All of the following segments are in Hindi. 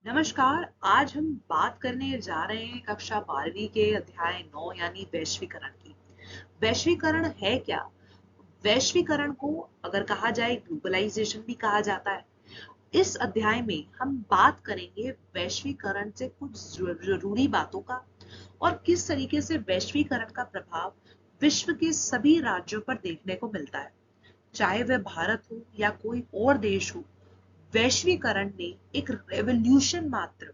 नमस्कार। आज हम बात करने जा रहे हैं कक्षा 12वीं के अध्याय 9 यानी वैश्वीकरण की। वैश्वीकरण है क्या? वैश्वीकरण को अगर कहा जाए ग्लोबलाइजेशन भी कहा जाता है। इस अध्याय में हम बात करेंगे वैश्वीकरण से कुछ जरूरी बातों का और किस तरीके से वैश्वीकरण का प्रभाव विश्व के सभी राज्यों पर देखने को मिलता है। चाहे वह भारत हो या कोई और देश हो, वैश्वीकरण ने एक रेवोल्यूशन मात्र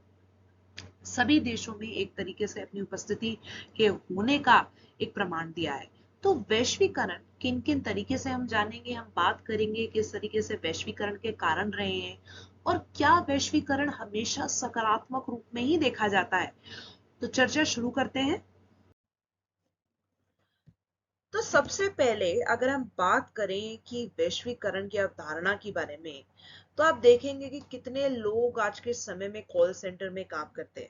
सभी देशों में एक तरीके से अपनी उपस्थिति के होने का एक प्रमाण दिया है। तो वैश्वीकरण किन किन तरीके से हम जानेंगे, हम बात करेंगे किस तरीके से वैश्वीकरण के कारण रहे हैं और क्या वैश्वीकरण हमेशा सकारात्मक रूप में ही देखा जाता है। तो चर्चा शुरू करते हैं। तो सबसे पहले अगर हम बात करें कि वैश्वीकरण की अवधारणा के बारे में, तो आप देखेंगे कि कितने लोग आज के समय में कॉल सेंटर में काम करते हैं।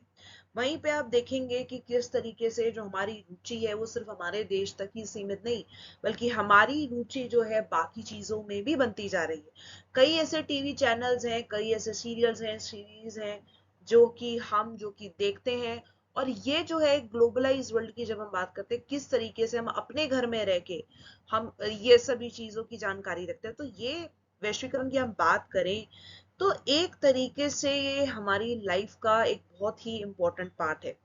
वहीं पे आप देखेंगे कि किस तरीके से जो हमारी रुचि है वो सिर्फ हमारे देश तक ही सीमित नहीं, बल्कि हमारी रुचि जो है बाकी चीजों में भी बनती जा रही है। कई ऐसे टीवी चैनल्स हैं, कई ऐसे सीरियल्स हैं, सीरीज हैं जो कि देखते हैं। और ये जो है ग्लोबलाइज वर्ल्ड की जब हम बात करते हैं, किस तरीके से हम अपने घर में रह के हम ये सभी चीजों की जानकारी रखते हैं, तो ये वैश्वीकरण की हम बात करें तो एक तरीके से ये हमारी लाइफ का एक बहुत ही इंपॉर्टेंट पार्ट है।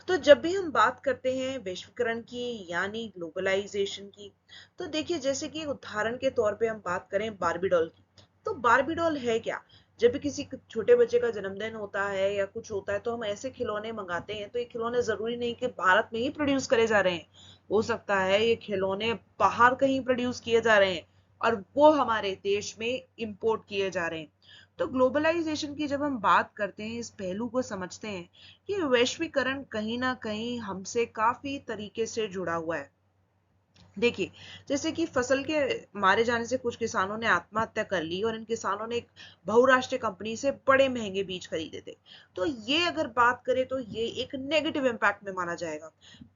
तो जब भी हम बात करते हैं वैश्वीकरण की यानी ग्लोबलाइजेशन की, तो देखिए जैसे कि उदाहरण के तौर पे हम बात करें बारबी डॉल की, तो बारबी डॉल है क्या? जब भी किसी छोटे बच्चे का जन्मदिन होता है या कुछ होता है तो हम ऐसे खिलौने मंगाते हैं, तो ये खिलौने जरूरी नहीं कि भारत में ही प्रोड्यूस करे जा रहे हैं। हो सकता है ये खिलौने बाहर कहीं प्रोड्यूस किए जा रहे हैं और वो हमारे देश में इंपोर्ट किए जा रहे हैं। तो ग्लोबलाइजेशन की जब हम बात करते हैं, इस पहलू को समझते हैं कि वैश्वीकरण कहीं ना कहीं हमसे काफी तरीके से जुड़ा हुआ है। देखिए, जैसे कि फसल के मारे जाने से कुछ किसानों ने आत्महत्या कर ली और इन किसानों ने एक बहुराष्ट्रीय कंपनी से बड़े महंगे बीज खरीदे थे। तो ये अगर बात करें तो ये एक नेगेटिव इम्पैक्ट में माना जाएगा।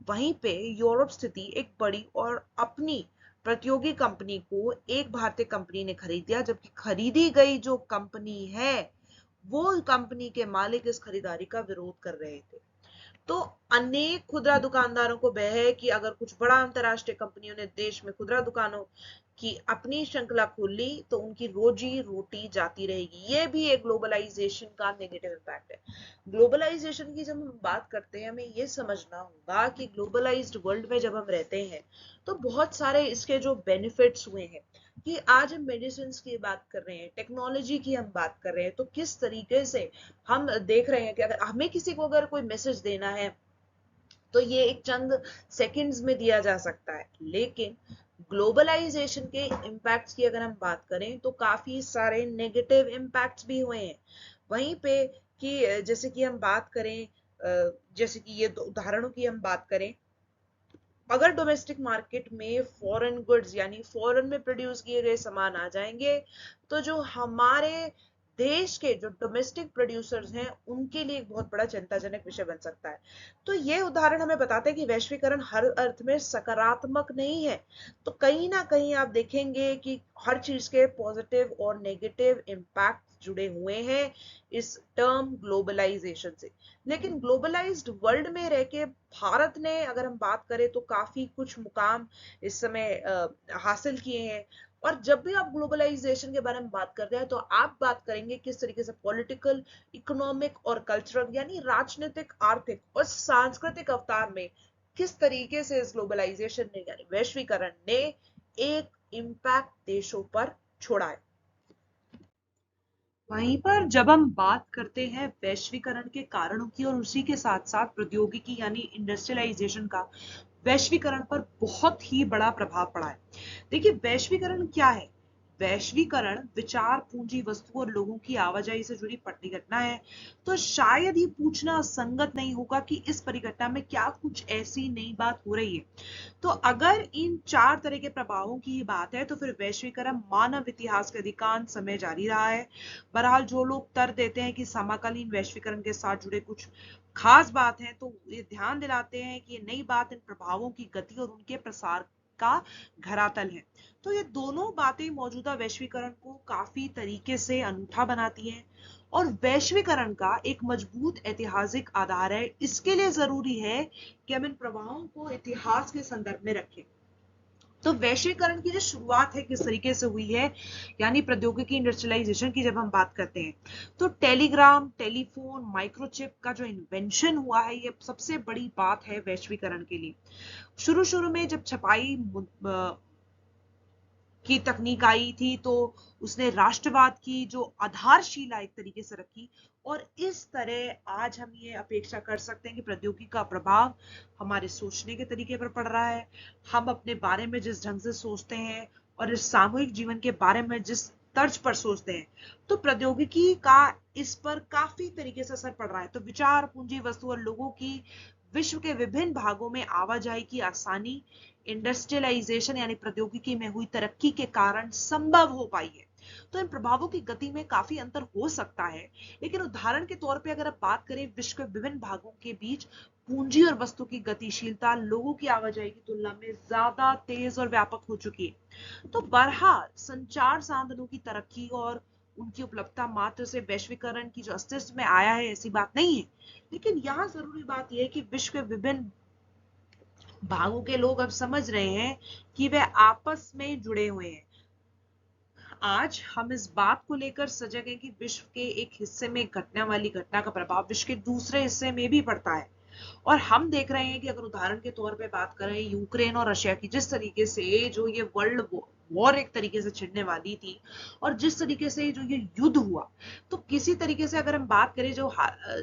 वहीं पे यूरोप स्थिति एक बड़ी और अपनी प्रतियोगी कंपनी को एक भारतीय कंपनी ने खरीद दिया, जबकि खरीदी गई जो कंपनी है वो कंपनी के मालिक इस खरीदारी का विरोध कर रहे थे। तो अनेक खुदरा दुकानदारों को भय है कि अगर कुछ बड़ा अंतरराष्ट्रीय कंपनियों ने देश में खुदरा दुकानों की अपनी श्रृंखला खोल ली तो उनकी रोजी रोटी जाती रहेगी। ये भी एक ग्लोबलाइजेशन का नेगेटिव इम्पैक्ट है। ग्लोबलाइजेशन की जब हम बात करते हैं, हमें ये समझना होगा कि ग्लोबलाइज्ड वर्ल्ड में जब हम रहते हैं तो बहुत सारे इसके जो बेनिफिट्स हुए हैं, कि आज हम मेडिसिन की बात कर रहे हैं, टेक्नोलॉजी की हम बात कर रहे हैं, तो किस तरीके से हम देख रहे हैं कि अगर हमें किसी को अगर कोई मैसेज देना है तो ये एक चंद सेकंड्स में दिया जा सकता है। लेकिन ग्लोबलाइजेशन के इम्पैक्ट्स की अगर हम बात करें तो काफी सारे नेगेटिव इम्पैक्ट्स भी हुए हैं। वहीं पे कि जैसे कि हम बात करें, जैसे कि ये दो उदाहरणों की हम बात करें, अगर डोमेस्टिक मार्केट में फॉरेन गुड्स यानी फॉरेन में प्रोड्यूस किए गए सामान आ जाएंगे, तो जो हमारे देश के जो डोमेस्टिक प्रोड्यूसर्स हैं उनके लिए एक बहुत बड़ा चिंताजनक विषय बन सकता है। तो ये उदाहरण हमें बताते हैं कि वैश्वीकरण हर अर्थ में सकारात्मक नहीं है। तो कहीं ना कहीं आप देखेंगे कि हर चीज के पॉजिटिव और नेगेटिव इम्पैक्ट जुड़े हुए हैं इस टर्म ग्लोबलाइजेशन से। लेकिन ग्लोबलाइज्ड वर्ल्ड में रह के भारत ने अगर हम बात करें तो काफी कुछ मुकाम इस समय हासिल किए हैं। और जब भी आप ग्लोबलाइजेशन के बारे में बात करते हैं तो आप बात करेंगे किस तरीके से पॉलिटिकल, इकोनॉमिक और कल्चरल यानी राजनीतिक, आर्थिक और सांस्कृतिक अवतार में किस तरीके से इस ग्लोबलाइजेशन ने यानी वैश्वीकरण ने एक इम्पैक्ट देशों पर छोड़ा है। वहीं पर जब हम बात करते हैं वैश्वीकरण के कारणों की और उसी के साथ साथ प्रौद्योगिकी यानी इंडस्ट्रियलाइजेशन का वैश्वीकरण पर बहुत ही बड़ा प्रभाव पड़ा है। देखिए, वैश्वीकरण क्या है? वैश्वीकरण विचार, पूंजी, वस्तु और लोगों की आवाजाही से जुड़ी परिघटना है। तो शायद ये पूछना संगत नहीं होगा कि इस परिघटना में क्या कुछ ऐसी नई बात हो रही है। तो अगर इन चार तरह के प्रभावों की ही बात है तो फिर वैश्वीकरण मानव इतिहास के अधिकांश समय जारी रहा है। बहरहाल जो लोग तर्क देते हैं कि समकालीन वैश्वीकरण के साथ जुड़े कुछ खास बात है, तो ये ध्यान दिलाते हैं कि ये नई बात इन प्रभावों की गति और उनके प्रसार का धरातल है। तो ये दोनों बातें मौजूदा वैश्वीकरण को काफी तरीके से अनूठा बनाती हैं और वैश्वीकरण का एक मजबूत ऐतिहासिक आधार है। इसके लिए जरूरी है कि हम इन प्रभावों को इतिहास के संदर्भ में रखें। तो वैश्वीकरण की जो शुरुआत है किस तरीके से हुई है, यानी प्रौद्योगिकी इंडस्ट्रियलाइजेशन की जब हम बात करते हैं, तो टेलीग्राम, टेलीफोन, माइक्रोचिप का जो इन्वेंशन हुआ है, ये सबसे बड़ी बात है वैश्वीकरण के लिए। शुरू शुरू में जब छपाई की तकनीक आई थी तो उसने राष्ट्रवाद की जो आधारशिला एक तरीके से रखी, और इस तरह आज हम ये अपेक्षा कर सकते हैं कि प्रौद्योगिकी का प्रभाव हमारे सोचने के तरीके पर पड़ रहा है। हम अपने बारे में जिस ढंग से सोचते हैं और इस सामूहिक जीवन के बारे में जिस तर्ज पर सोचते हैं, तो प्रौद्योगिकी का इस पर काफी तरीके से असर पड़ रहा है। तो विचार, पूंजी, वस्तु और लोगों की विश्व के विभिन्न भागों में आवाजाही की आसानी इंडस्ट्रियलाइजेशन यानी प्रौद्योगिकी में हुई तरक्की के कारण संभव हो पाई है। तो इन प्रभावों की गति में काफी अंतर हो सकता है, लेकिन उदाहरण के तौर पे अगर आप बात करें विश्व के विभिन्न भागों के बीच पूंजी और वस्तु की गतिशीलता लोगों की आवाजाही की तुलना में ज्यादा तेज और व्यापक हो चुकी है। तो बहरहाल संचार साधनों की तरक्की और उनकी उपलब्धता मात्र से वैश्वीकरण की जो अस्तित्व में आया है ऐसी बात नहीं है, लेकिन यहाँ जरूरी बात यह है कि विश्व के विभिन्न भागों के लोग अब समझ रहे हैं कि वे आपस में जुड़े हुए हैं। आज हम इस बात को लेकर सजग हैं कि विश्व के एक हिस्से में घटने वाली घटना का प्रभाव विश्व के दूसरे हिस्से में भी पड़ता है। और हम देख रहे हैं कि अगर उदाहरण के तौर पे बात करें यूक्रेन और रशिया की, जिस तरीके से जो ये वर्ल्ड वॉर एक तरीके से छिड़ने वाली थी और जिस तरीके से जो ये युद्ध हुआ, तो किसी तरीके से अगर हम बात करें जो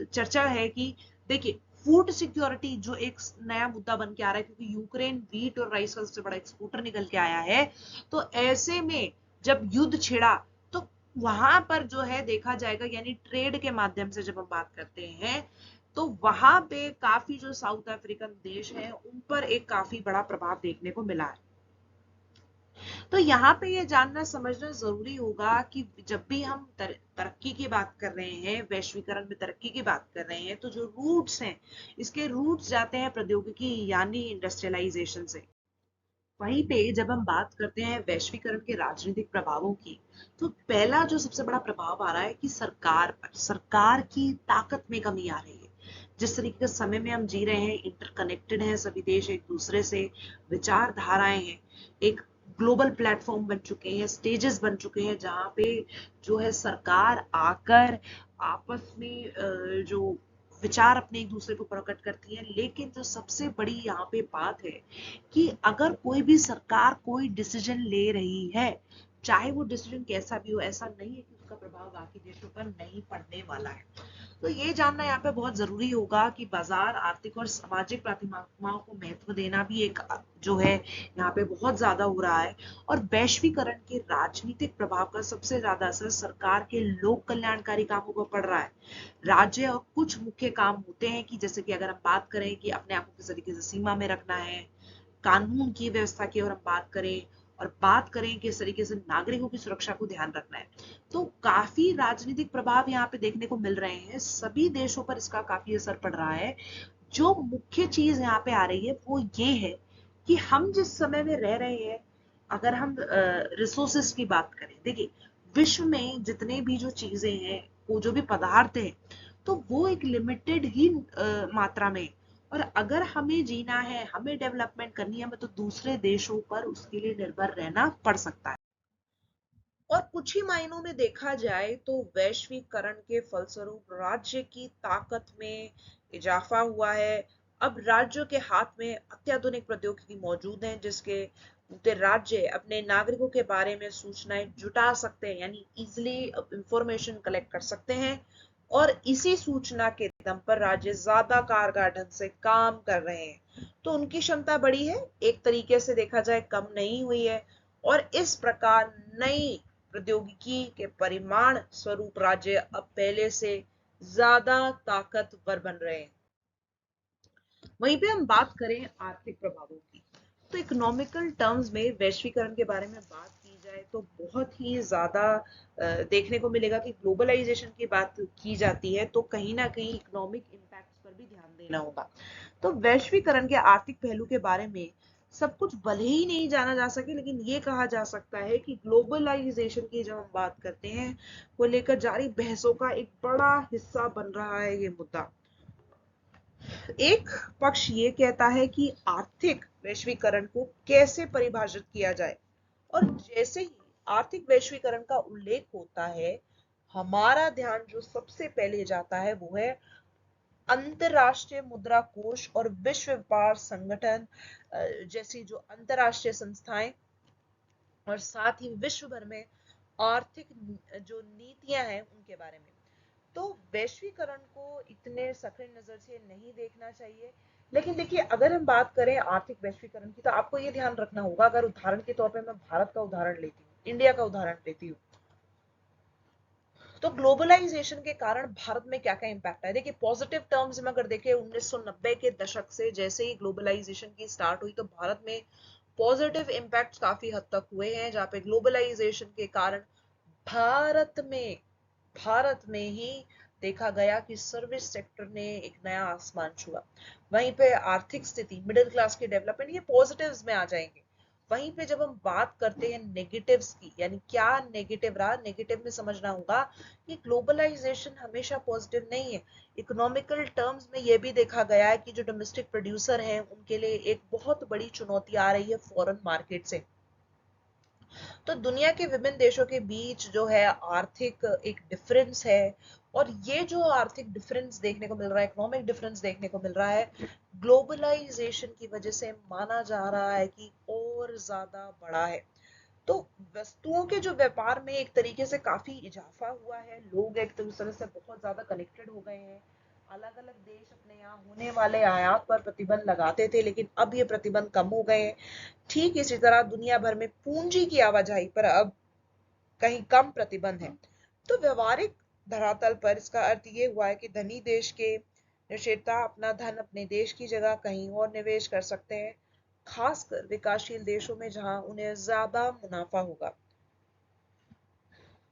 चर्चा है कि देखिए फूड सिक्योरिटी जो एक नया मुद्दा बन के आ रहा है, क्योंकि यूक्रेन व्हीट और राइस का सबसे बड़ा एक्सपोर्टर निकल के आया है। तो ऐसे में जब युद्ध छिड़ा तो वहां पर जो है देखा जाएगा, यानी ट्रेड के माध्यम से जब हम बात करते हैं, तो वहां पे काफी जो साउथ अफ्रीकन देश है उन पर एक काफी बड़ा प्रभाव देखने को मिला है। तो यहाँ पे ये जानना समझना जरूरी होगा कि जब भी हम तरक्की की बात कर रहे हैं, वैश्वीकरण में तरक्की की बात कर रहे हैं, तो जो रूट्स हैं, इसके रूट्स जाते हैं प्रौद्योगिकी यानी इंडस्ट्रियलाइजेशन से। वहीं पे जब हम बात करते हैं वैश्वीकरण के राजनीतिक प्रभावों की, तो पहला जो सबसे बड़ा प्रभाव आ रहा है कि सरकार पर, सरकार की ताकत में कमी आ रही है। जिस तरीके के समय में हम जी रहे हैं, इंटरकनेक्टेड हैं सभी देश एक दूसरे से, विचारधाराएं हैं, एक ग्लोबल प्लेटफॉर्म बन चुके हैं, स्टेजेस बन चुके हैं जहां पे जो है सरकार आकर आपस में जो विचार अपने एक दूसरे को प्रकट करती है। लेकिन जो सबसे बड़ी यहाँ पे बात है कि अगर कोई भी सरकार कोई डिसीजन ले रही है, चाहे वो डिसीजन कैसा भी हो, ऐसा नहीं है कि उसका प्रभाव बाकी देशों पर नहीं पड़ने वाला है। तो ये जानना यहाँ पे बहुत जरूरी होगा कि बाजार, आर्थिक और सामाजिक प्राथमिकताओं को महत्व देना भी एक जो है यहाँ पे बहुत ज्यादा हो रहा है। और वैश्वीकरण के राजनीतिक प्रभाव का सबसे ज्यादा असर सरकार के लोक कल्याणकारी कामों पर पड़ रहा है। राज्य और कुछ मुख्य काम होते हैं कि जैसे कि अगर हम बात करें कि अपने आप को किस तरीके से सीमा में रखना है, कानून की व्यवस्था की और हम बात करें, और बात करें किस तरीके से नागरिकों की सुरक्षा को ध्यान रखना है, तो काफी राजनीतिक प्रभाव यहाँ पे देखने को मिल रहे हैं। सभी देशों पर इसका काफी असर पड़ रहा है। जो मुख्य चीज यहाँ पे आ रही है वो ये है कि हम जिस समय में रह रहे हैं, अगर हम रिसोर्सेस की बात करें, देखिए विश्व में जितने भी जो चीजें हैं, वो जो भी पदार्थ है, तो वो एक लिमिटेड ही मात्रा में, और अगर हमें जीना है, हमें डेवलपमेंट करनी है, तो दूसरे देशों पर उसके लिए निर्भर रहना पड़ सकता है। और कुछ ही मायनों में देखा जाए तो वैश्वीकरण के फलस्वरूप राज्य की ताकत में इजाफा हुआ है। अब राज्यों के हाथ में अत्याधुनिक प्रौद्योगिकी मौजूद है, जिसके राज्य अपने नागरिकों के बारे में सूचनाएं जुटा सकते हैं, यानी इजिली इंफॉर्मेशन कलेक्ट कर सकते हैं, और इसी सूचना के दम पर राज्य ज्यादा कारगर ढंग से काम कर रहे हैं। तो उनकी क्षमता बढ़ी है, एक तरीके से देखा जाए कम नहीं हुई है। और इस प्रकार नई प्रौद्योगिकी के परिमाण स्वरूप राज्य अब पहले से ज्यादा ताकतवर बन रहे हैं। वहीं पे हम बात करें आर्थिक प्रभावों की, तो इकोनॉमिकल टर्म्स में वैश्वीकरण के बारे में बात की जाए तो बहुत ही ज्यादा देखने को मिलेगा कि ग्लोबलाइजेशन की बात की जाती है तो कहीं ना कहीं इकोनॉमिक इम्पैक्ट पर भी ध्यान देना होगा। तो वैश्वीकरण के आर्थिक पहलू के बारे में सब कुछ भले ही नहीं जाना जा सके, लेकिन ये कहा जा सकता है कि ग्लोबलाइजेशन की जब हम बात करते हैं, वो लेकर जारी बहसों का एक बड़ा हिस्सा बन रहा है ये मुद्दा। एक पक्ष ये कहता है कि आर्थिक वैश्वीकरण को कैसे परिभाषित किया जाए, और जैसे ही आर्थिक वैश्वीकरण का उल्लेख होता है, हमारा ध्यान जो सबसे पहले जाता है वो है अंतरराष्ट्रीय मुद्रा कोष और विश्व व्यापार संगठन जैसी जो अंतरराष्ट्रीय संस्थाएं, और साथ ही विश्व भर में आर्थिक जो नीतियां हैं उनके बारे में। तो वैश्वीकरण को इतने सख्त नजर से नहीं देखना चाहिए। लेकिन देखिए, अगर हम बात करें आर्थिक वैश्वीकरण की, तो आपको ये ध्यान रखना होगा, अगर उदाहरण के तौर पे मैं भारत का उदाहरण लेती हूँ, इंडिया का उदाहरण लेती हूँ, तो ग्लोबलाइजेशन के कारण भारत में क्या क्या इंपैक्ट है। देखिए, पॉजिटिव टर्म्स में अगर देखें 1990 के दशक से जैसे ही ग्लोबलाइजेशन की स्टार्ट हुई, तो भारत में पॉजिटिव इंपैक्ट काफी हद तक हुए हैं, जहां पे ग्लोबलाइजेशन के कारण भारत में भारत में ही देखा गया कि सर्विस सेक्टर ने एक नया आसमान छुआ। वहीं पे आर्थिक स्थिति, मिडिल क्लास की डेवलपमेंट, ये पॉजिटिव्स में आ जाएंगे। वहीं पे जब हम बात करते हैं नेगेटिव्स की, यानी क्या नेगेटिव रहा, नेगेटिव में समझना होगा कि ग्लोबलाइजेशन हमेशा पॉजिटिव नहीं है। इकोनॉमिकल टर्म्स में ये भी देखा गया है कि जो डोमेस्टिक प्रोड्यूसर हैं उनके लिए एक बहुत बड़ी चुनौती आ रही है फॉरेन मार्केट से। तो दुनिया के विभिन्न देशों के बीच जो है आर्थिक एक डिफरेंस है, और ये जो आर्थिक डिफरेंस देखने को मिल रहा है, इकोनॉमिक डिफरेंस देखने को मिल रहा है, ग्लोबलाइजेशन की वजह से माना जा रहा है कि और ज्यादा बड़ा है। तो वस्तुओं के जो व्यापार में एक तरीके से काफी इजाफा हुआ है, लोग एक दूसरे से बहुत ज्यादा कनेक्टेड हो गए हैं। अलग अलग देश अपने यहाँ होने वाले आयात पर प्रतिबंध लगाते थे, लेकिन अब ये प्रतिबंध कम हो गए हैं। ठीक इसी तरह दुनिया भर में पूंजी की आवाजाही पर अब कहीं कम प्रतिबंध है। तो व्यवहारिक धरातल पर इसका अर्थ ये हुआ है कि धनी देश के निवेशकर्ता अपना धन अपने देश की जगह कहीं और निवेश कर सकते हैं, खासकर विकासशील देशों में जहां उन्हें ज्यादा मुनाफा होगा।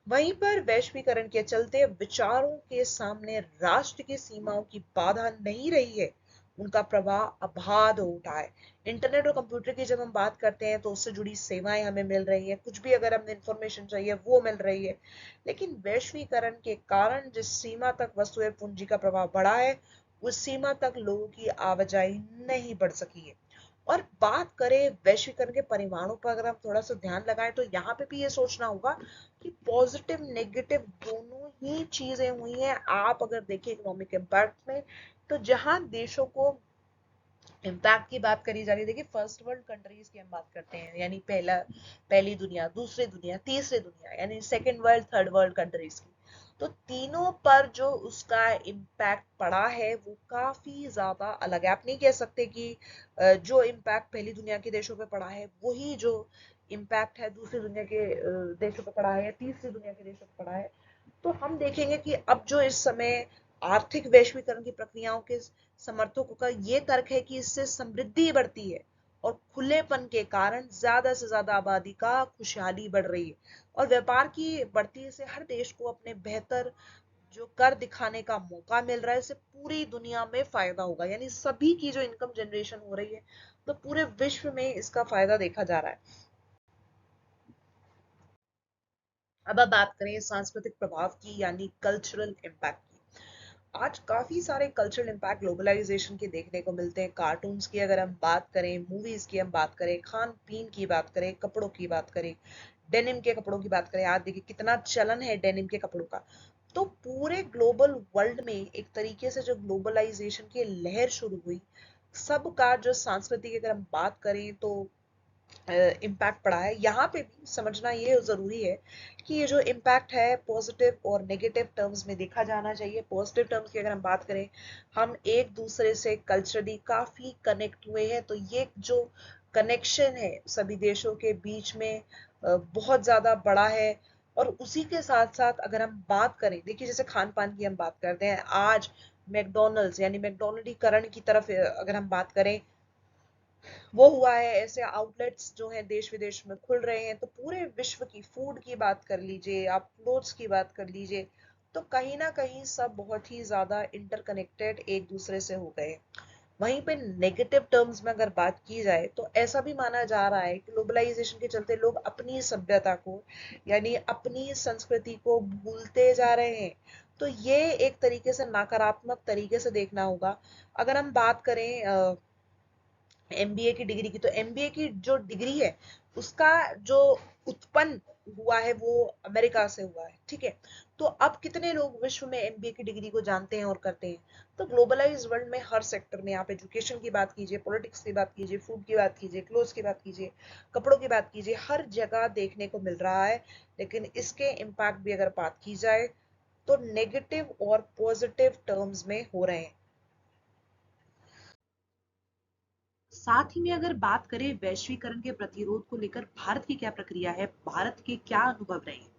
वहीं पर वैश्वीकरण के चलते विचारों के सामने राष्ट्र की सीमाओं की बाधा नहीं रही है, उनका प्रवाह अबाध हो उठा है। इंटरनेट और कंप्यूटर की जब हम बात करते हैं, तो उससे जुड़ी सेवाएं हमें मिल रही हैं, कुछ भी अगर हमें इंफॉर्मेशन चाहिए वो मिल रही है। लेकिन वैश्वीकरण के कारण जिस सीमा तक वस्तु एवं पूंजी का प्रवाह बढ़ा है, उस सीमा तक लोगों की आवाजाही नहीं बढ़ सकी है। और बात करें वैश्वीकरण के परिमाणों पर, अगर हम थोड़ा सा ध्यान लगाएं, तो यहाँ पे भी ये सोचना होगा कि पॉजिटिव नेगेटिव दोनों ही चीजें हुई हैं। आप अगर देखिए इकोनॉमिक इम्पैक्ट में, तो जहां देशों को इम्पैक्ट की बात करी जा रही है, देखिए फर्स्ट वर्ल्ड कंट्रीज की हम बात करते हैं, यानी पहली दुनिया, दूसरी दुनिया, तीसरी दुनिया, यानी second world, third world countries की, तो तीनों पर जो उसका इम्पैक्ट पड़ा है वो काफी ज्यादा अलग है। आप नहीं कह सकते कि जो इम्पैक्ट पहली दुनिया के देशों पे पड़ा है वही जो इम्पैक्ट है दूसरी दुनिया के देशों पे पड़ा है, या तीसरी दुनिया के देशों पे पड़ा है। तो हम देखेंगे कि अब जो इस समय आर्थिक वैश्वीकरण की प्रक्रियाओं के समर्थकों का ये तर्क है कि इससे समृद्धि बढ़ती है, और खुलेपन के कारण ज्यादा से ज्यादा आबादी का खुशहाली बढ़ रही है, और व्यापार की बढ़ती से हर देश को अपने बेहतर जो कर दिखाने का मौका मिल रहा है, इससे पूरी दुनिया में फायदा होगा, यानी सभी की जो इनकम जनरेशन हो रही है, तो पूरे विश्व में इसका फायदा देखा जा रहा है। अब बात करें सांस्कृतिक प्रभाव की, यानी कल्चरल इम्पैक्ट की। आज काफी सारे कल्चरल इम्पैक्ट ग्लोबलाइजेशन के देखने को मिलते हैं। कार्टून्स की अगर हम बात करें, मूवीज की हम बात करें, खान पीन की बात करें, कपड़ों की बात करें, डेनिम के कपड़ों की बात करें, आज देखिए कितना चलन है डेनिम के कपड़ों का। तो पूरे ग्लोबल वर्ल्ड में एक तरीके से जो ग्लोबलाइजेशन की लहर शुरू हुई, सबका जो सांस्कृतिक अगर हम बात करें तो इम्पैक्ट पड़ा है। यहाँ पे भी समझना ये जरूरी है कि ये जो इम्पैक्ट है पॉजिटिव और नेगेटिव टर्म्स में देखा जाना चाहिए। पॉजिटिव टर्म्स की अगर हम बात करें, हम एक दूसरे से कल्चरली काफी कनेक्ट हुए हैं, तो ये जो कनेक्शन है सभी देशों के बीच में बहुत ज्यादा बड़ा है। और उसी के साथ साथ अगर हम बात करें, देखिए जैसे खान पान की हम बात करते हैं, आज मैकडोनल्ड्स यानी मैकडोनल्डीकरण की तरफ अगर हम बात करें, वो हुआ है। ऐसे आउटलेट्स जो हैं देश विदेश में खुल रहे हैं, तो पूरे विश्व की फूड की बात कर लीजिए, आप क्लोथ्स की बात कर लीजिए, तो कहीं ना कहीं सब बहुत ही ज्यादा इंटरकनेक्टेड एक दूसरे से हो गए। वहीं पे नेगेटिव टर्म्स में अगर बात की जाए तो ऐसा भी माना जा रहा है कि ग्लोबलाइजेशन के चलते लोग अपनी सभ्यता को यानी अपनी संस्कृति को भूलते जा रहे हैं। तो ये एक तरीके से नकारात्मक तरीके से देखना होगा। अगर हम बात करें एमबीए की डिग्री की, तो एमबीए की जो डिग्री है उसका जो उत्पन्न हुआ है वो अमेरिका से हुआ है, ठीक है। तो अब कितने लोग विश्व में एमबीए की डिग्री को जानते हैं और करते हैं। तो ग्लोबलाइज वर्ल्ड में हर सेक्टर में, आप एजुकेशन की बात कीजिए, पॉलिटिक्स की बात कीजिए, फूड की बात कीजिए, क्लोथ्स की बात कीजिए, कपड़ों की बात कीजिए, हर जगह देखने को मिल रहा है। लेकिन इसके इम्पैक्ट भी अगर बात की जाए तो नेगेटिव और पॉजिटिव टर्म्स में हो रहे हैं। साथ ही में अगर बात करें वैश्वीकरण के प्रतिरोध को लेकर भारत की क्या प्रक्रिया है, भारत के क्या अनुभव रहे हैं।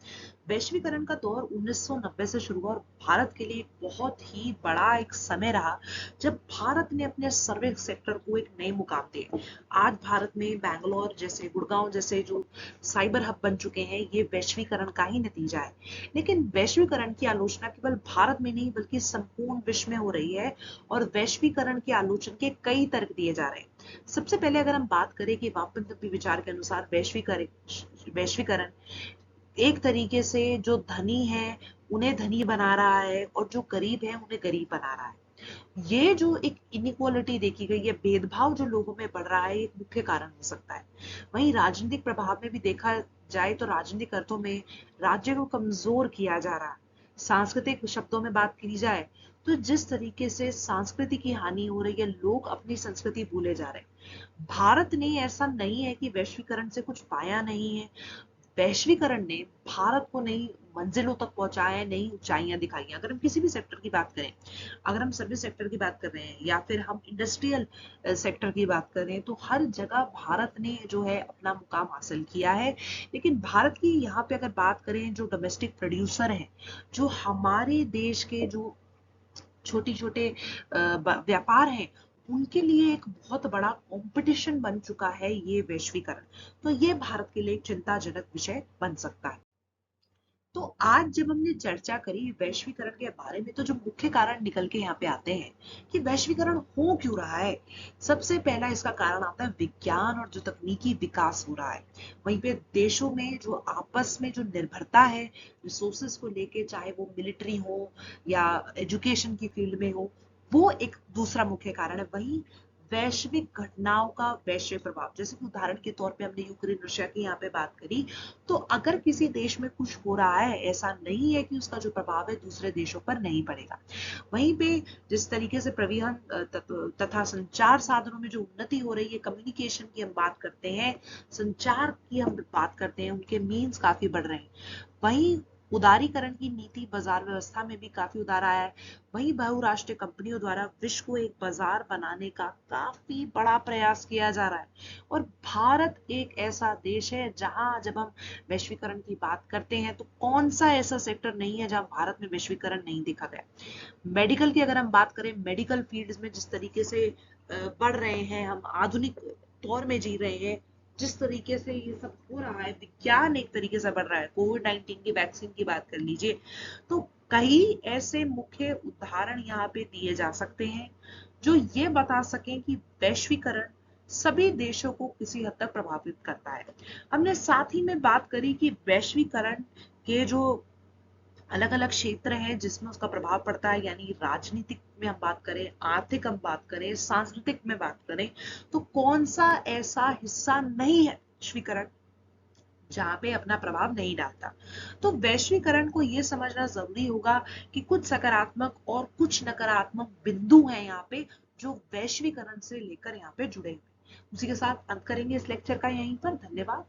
वैश्वीकरण का दौर 1990 से शुरू हुआ और भारत के लिए बहुत ही बड़ा एक समय रहा जब भारत ने अपने सर्विस सेक्टर को एक नए मुकाम दिए। आज भारत में बैंगलोर जैसे, गुड़गांव जैसे जो साइबर हब बन चुके हैं, ये वैश्वीकरण का ही नतीजा है। लेकिन वैश्वीकरण की आलोचना केवल भारत में नहीं बल्कि संपूर्ण विश्व में हो रही है और वैश्वीकरण की आलोचना के कई तर्क दिए जा रहे हैं। सबसे पहले अगर हम बात करें कि वामपंथी विचार के अनुसार वैश्वीकरण एक तरीके से जो धनी है उन्हें धनी बना रहा है और जो गरीब है उन्हें गरीब बना रहा है। ये जो एक इनइक्वालिटी देखी गई है, भेदभाव जो लोगों में बढ़ रहा है, एक मुख्य कारण हो सकता है। वहीं राजनीतिक प्रभाव में भी देखा जाए तो राजनीतिक अर्थों में राज्य को कमजोर किया जा रहा है। सांस्कृतिक शब्दों में बात की जाए तो जिस तरीके से संस्कृति की हानि हो रही है, लोग अपनी संस्कृति भूले जा रहे हैं। भारत ने ऐसा नहीं है कि वैश्वीकरण से कुछ पाया नहीं है। वैश्वीकरण ने भारत को नई मंजिलों तक पहुंचाया है, नई ऊंचाइयां दिखाई हैं। अगर हम किसी भी सेक्टर की बात करें, अगर हम सर्विस सेक्टर की बात कर रहे हैं या फिर हम इंडस्ट्रियल सेक्टर की बात कर रहे हैं, तो हर जगह भारत ने जो है अपना मुकाम हासिल किया है। लेकिन भारत की यहाँ पे अगर बात करें, जो डोमेस्टिक प्रोड्यूसर हैं, जो हमारे देश के जो छोटे छोटे व्यापार हैं, उनके लिए एक बहुत बड़ा कंपटीशन बन चुका है ये वैश्वीकरण। तो ये भारत के लिए एक चिंताजनक विषय बन सकता है। तो आज जब हमने चर्चा करी वैश्वीकरण के बारे में, तो जो मुख्य कारण निकल के यहाँ पे आते हैं कि वैश्वीकरण हो क्यों रहा है। सबसे पहला इसका कारण आता है विज्ञान और जो तकनीकी विकास हो रहा है। वहीं पे देशों में जो आपस में जो निर्भरता है रिसोर्सेज को लेके, चाहे वो मिलिट्री हो या एजुकेशन की फील्ड में हो, वो एक दूसरा मुख्य कारण है। वहीं वैश्विक घटनाओं का वैश्विक प्रभाव, जैसे कि उदाहरण के तौर पे हमने यूक्रेन रशिया की यहाँ पे बात करी, तो अगर किसी देश में कुछ हो रहा है, ऐसा नहीं है कि उसका जो प्रभाव है दूसरे देशों पर नहीं पड़ेगा। वहीं पे जिस तरीके से परिवहन तथा संचार साधनों में जो उन्नति हो रही है, कम्युनिकेशन की हम बात करते हैं, संचार की हम बात करते हैं, उनके मीन्स काफी बढ़ रहे हैं। वहीं उदारीकरण की नीति बाजार व्यवस्था में भी काफी उदार आया है। वहीं बहुराष्ट्रीय कंपनियों द्वारा विश्व को एक बाजार बनाने का काफी बड़ा प्रयास किया जा रहा है। और भारत एक ऐसा देश है जहां जब हम वैश्वीकरण की बात करते हैं तो कौन सा ऐसा सेक्टर नहीं है जहां भारत में वैश्वीकरण नहीं देखा गया। मेडिकल की अगर हम बात करें, मेडिकल फील्ड्स में जिस तरीके से बढ़ रहे हैं, हम आधुनिक दौर में जी रहे हैं, जिस तरीके से ये सब हो रहा है, विज्ञान एक तरीके से बढ़ रहा है, कोविड 19 की वैक्सीन की बात कर लीजिए, तो कई ऐसे मुख्य उदाहरण यहाँ पे दिए जा सकते हैं जो ये बता सकें कि वैश्वीकरण सभी देशों को किसी हद तक प्रभावित करता है। हमने साथ ही में बात करी कि वैश्वीकरण के जो अलग अलग क्षेत्र हैं जिसमें उसका प्रभाव पड़ता है, यानी राजनीतिक में हम बात करें, आर्थिक हम बात करें, सांस्कृतिक में बात करें, तो कौन सा ऐसा हिस्सा नहीं है वैश्वीकरण जहां पे अपना प्रभाव नहीं डालता। तो वैश्वीकरण को ये समझना जरूरी होगा कि कुछ सकारात्मक और कुछ नकारात्मक बिंदु हैं यहाँ पे जो वैश्वीकरण से लेकर यहाँ पे जुड़े हुए। उसी के साथ अंत करेंगे इस लेक्चर का यहीं पर। धन्यवाद।